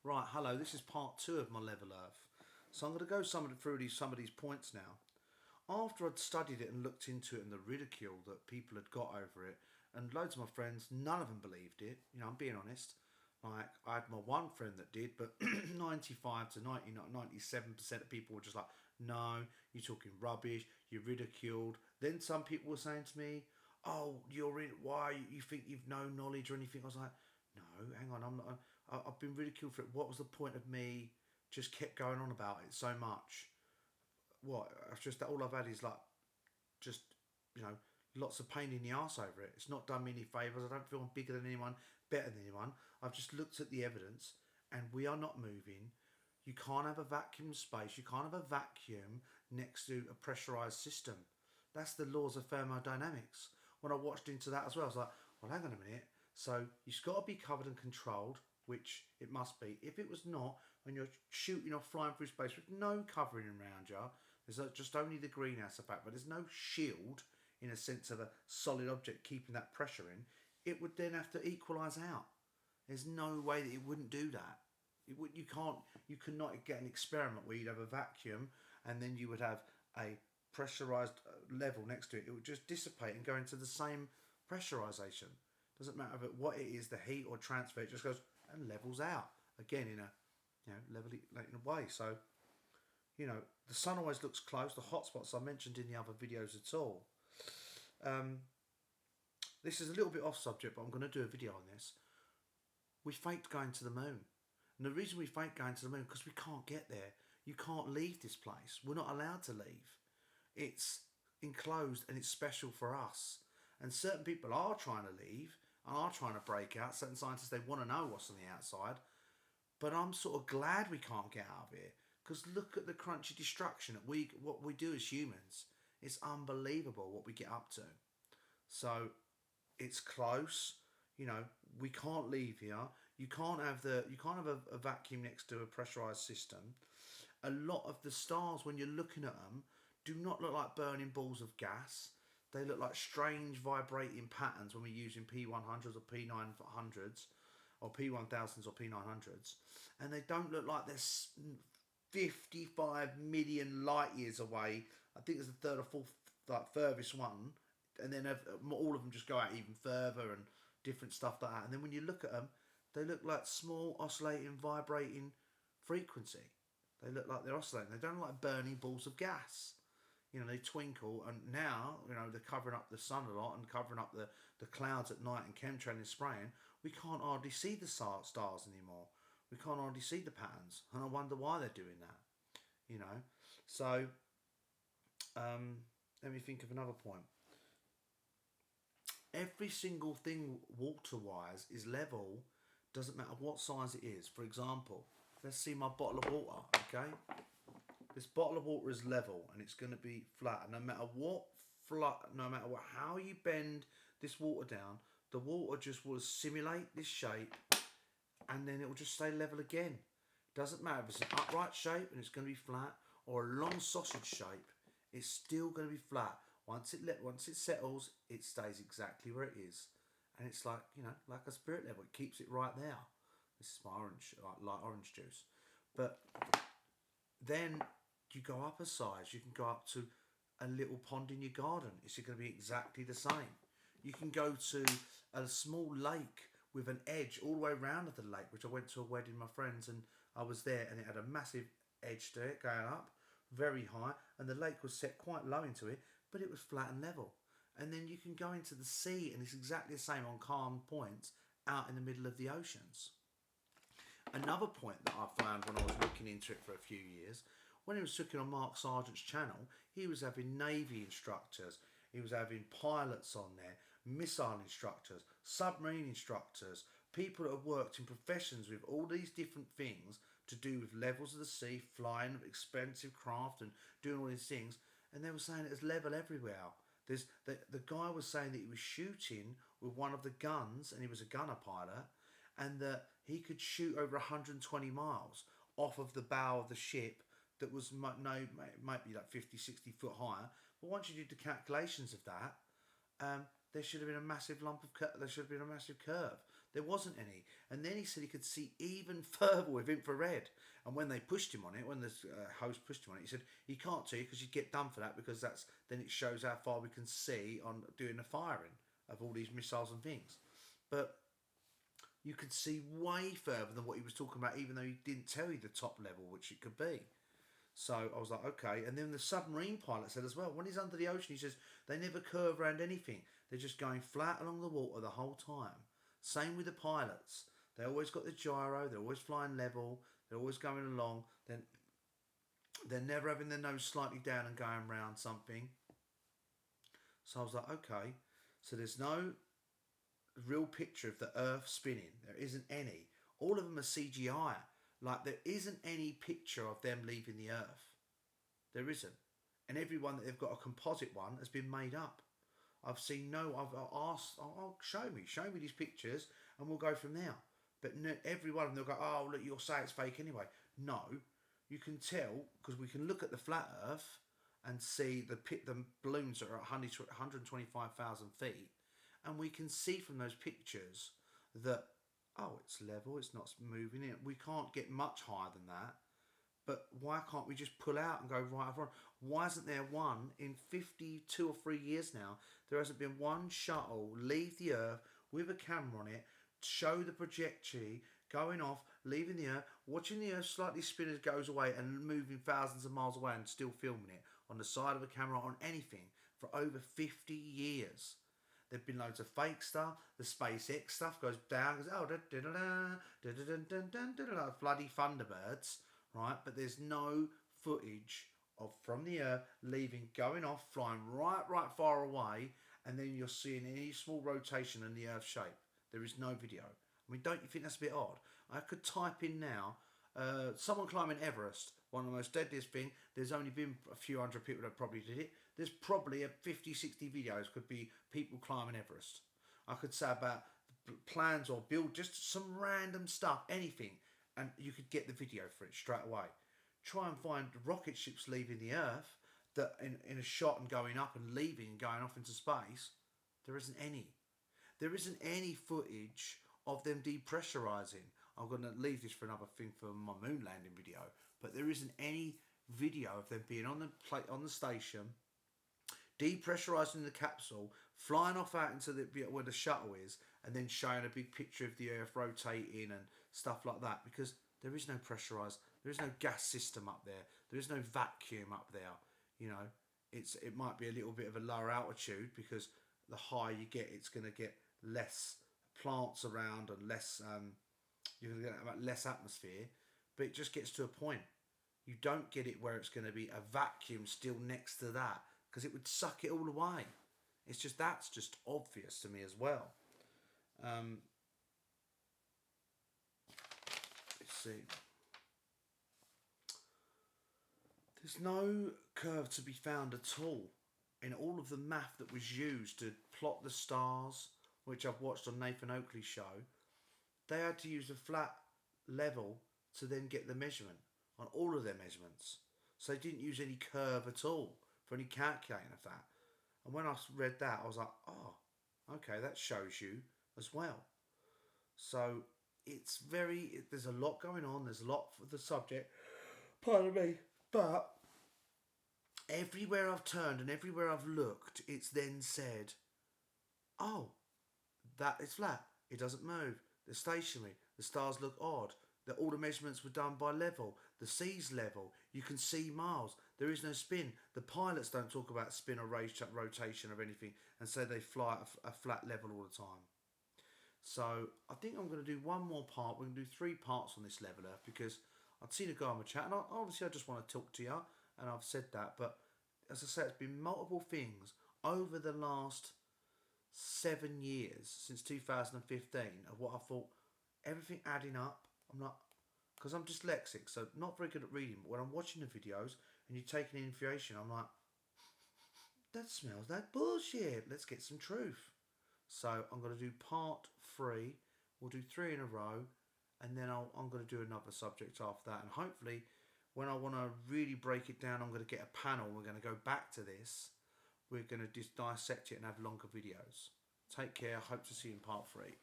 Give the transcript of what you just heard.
Right, hello, this is part two of my Level Earth. So I'm going to go through some of these points now. After I'd studied it and looked into it and the ridicule that people had got over it, and loads of my friends, none of them believed it. You know, I'm being honest. Like, I had my one friend that did, but 95 to 90, 97% of people were just like, no, you're talking rubbish, you're ridiculed. Then some people were saying to me, oh, you're in, why, you think you've no knowledge or anything? I was like, no, hang on, I'm not, I've been ridiculed for it. What was the point of me just kept going on about it so much? What? It's just that all I've had is like just you know lots of pain in the arse over it. It's not done me any favours. I don't feel I'm bigger than anyone, better than anyone. I've just looked at the evidence, and we are not moving. You can't have a vacuum space. You can't have a vacuum next to a pressurised system. That's the laws of thermodynamics. When I watched into that as well, I was like, well, hang on a minute. So you've got to be covered and controlled, which it must be. If it was not, and you're shooting or flying through space with no covering around you, there's just only the greenhouse effect, but there's no shield in a sense of a solid object keeping that pressure in. It would then have to equalise out. There's no way that it wouldn't do that. You can't. You cannot get an experiment where you'd have a vacuum and then you would have a pressurized level next to it. It would just dissipate and go into the same pressurization. Doesn't matter what it is, the heat or transfer. It just goes and levels out again in a level in a way. So the sun always looks close. The hotspots I mentioned in the other videos at all. This is a little bit off subject, but I'm going to do a video on this. We faked going to the moon. And the reason we faked going to the moon because we can't get there. You can't leave this place. We're not allowed to leave. It's enclosed and it's special for us. And certain people are trying to leave and are trying to break out. Certain scientists, they want to know what's on the outside. But I'm sort of glad we can't get out of it because look at the crunchy destruction that what we do as humans. It's unbelievable what we get up to. So it's close. We can't leave here. You can't have a vacuum next to a pressurized system. A lot of the stars, when you're looking at them, do not look like burning balls of gas. They look like strange vibrating patterns when we're using P100s or P900s or P1000s or P900s, and they don't look like they're 55 million light years away. I think it's the third or fourth like furthest one, and then all of them just go out even further and different stuff like that. And then when you look at them, they look like small oscillating, vibrating frequency. They look like they're oscillating. They don't look like burning balls of gas. They twinkle, and now, they're covering up the sun a lot and covering up the clouds at night and chemtrailing spraying. We can't hardly see the stars anymore. We can't hardly see the patterns, and I wonder why they're doing that. So, let me think of another point. Every single thing water-wise is level, doesn't matter what size it is. For example, let's see my bottle of water, okay? This bottle of water is level and it's going to be flat. And no matter how you bend this water down, the water just will simulate this shape and then it will just stay level again. Doesn't matter if it's an upright shape and it's going to be flat or a long sausage shape, it's still going to be flat. Once it settles, it stays exactly where it is. And it's like a spirit level. It keeps it right there. This is my orange, light orange juice. But then you go up a size. You can go up to a little pond in your garden. It's going to be exactly the same. You can go to a small lake with an edge all the way around the lake, which I went to a wedding of my friends and I was there, and it had a massive edge to it going up, very high, and the lake was set quite low into it, but it was flat and level. And then you can go into the sea and it's exactly the same on calm points out in the middle of the oceans. Another point that I found when I was looking into it for a few years, when he was looking on Mark Sargent's channel, he was having Navy instructors, he was having pilots on there, missile instructors, submarine instructors, people that have worked in professions with all these different things to do with levels of the sea, flying expensive craft and doing all these things, and they were saying it was level everywhere. The guy was saying that he was shooting with one of the guns, and he was a gunner pilot, and that he could shoot over 120 miles off of the bow of the ship that was might be like 50, 60 foot higher. But once you did the calculations of that, there should have been a massive curve. There wasn't any. And then he said he could see even further with infrared. And when they pushed him on it, when the host pushed him on it, he said he can't tell you because you get done for that, because then it shows how far we can see on doing the firing of all these missiles and things. But you could see way further than what he was talking about, even though he didn't tell you the top level, which it could be. So I was like, okay. And then the submarine pilot said as well, when he's under the ocean, he says they never curve around anything. They're just going flat along the water the whole time. Same with the pilots. They always got the gyro. They're always flying level. They're always going along. Then they're never having their nose slightly down and going round something. So I was like, okay. So there's no real picture of the Earth spinning. There isn't any. All of them are CGI. Like, there isn't any picture of them leaving the Earth. There isn't. And every one that they've got a composite one has been made up. I've seen I've asked, oh, show me these pictures and we'll go from there. But every one of them, they'll go, oh, look, you'll say it's fake anyway. No, you can tell, because we can look at the flat Earth and see the balloons that are at 125,000 feet. And we can see from those pictures that, oh, it's level, it's not moving it. We can't get much higher than that. But why can't we just pull out and go right over? Why isn't there one in 52 or 3 years now? There hasn't been one shuttle leave the Earth with a camera on it, show the trajectory going off, leaving the Earth, watching the Earth slightly spin as it goes away and moving thousands of miles away and still filming it on the side of a camera on anything for over 50 years. There've been loads of fake stuff. The SpaceX stuff goes down, goes, oh, bloody Thunderbirds, right? But there's no footage of from the Earth leaving, going off, flying right far away, and then you're seeing any small rotation in the Earth shape. There is no video. I mean, don't you think that's a bit odd? I could type in now, someone climbing Everest, one of the most deadliest things. There's only been a few hundred people that probably did it. There's probably 50, 60 videos could be people climbing Everest. I could say about plans or build just some random stuff, anything, and you could get the video for it straight away. Try and find rocket ships leaving the Earth that in a shot and going up and leaving and going off into space. There isn't any. There isn't any footage of them depressurizing. I'm going to leave this for another thing for my moon landing video, but there isn't any video of them being on the station, depressurizing the capsule, flying off out into where the shuttle is, and then showing a big picture of the Earth rotating and stuff like that, because there is no pressurized, there is no gas system up there, there is no vacuum up there. You know, it might be a little bit of a lower altitude, because the higher you get, it's going to get less plants around and less you're going to get less atmosphere, but it just gets to a point. You don't get it where it's going to be a vacuum still next to that, because it would suck it all away. It's just, that's just obvious to me as well. Let's see. There's no curve to be found at all in all of the math that was used to plot the stars, which I've watched on Nathan Oakley's show. They had to use a flat level to then get the measurement on all of their measurements. So they didn't use any curve at all for any calculating of that. And when I read that, I was like, oh, okay, that shows you as well. So it's there's a lot going on. There's a lot for the subject. Pardon me. But everywhere I've turned and everywhere I've looked, it's then said, oh, that is flat. It doesn't move. They're stationary. The stars look odd. That all the measurements were done by level. The sea's level. You can see miles. There is no spin. The pilots don't talk about spin or rotation or anything, and say they fly at a flat level all the time. So I think I'm going to do one more part. We're going to do 3 parts on this level Earth, because I'd seen a guy on my chat, and obviously I just want to talk to you, and I've said that. But as I said, it's been multiple things over the last 7 years, since 2015, of what I thought, everything adding up. I'm not, because I'm dyslexic, so not very good at reading, but when I'm watching the videos and you're taking in information, I'm like, that smells like bullshit. Let's get some truth. So I'm going to do part 3. We'll do 3 in a row, and then I'm going to do another subject after that. And hopefully, when I want to really break it down, I'm going to get a panel. We're going to go back to this. We're going to just dissect it and have longer videos. Take care. Hope to see you in part 3.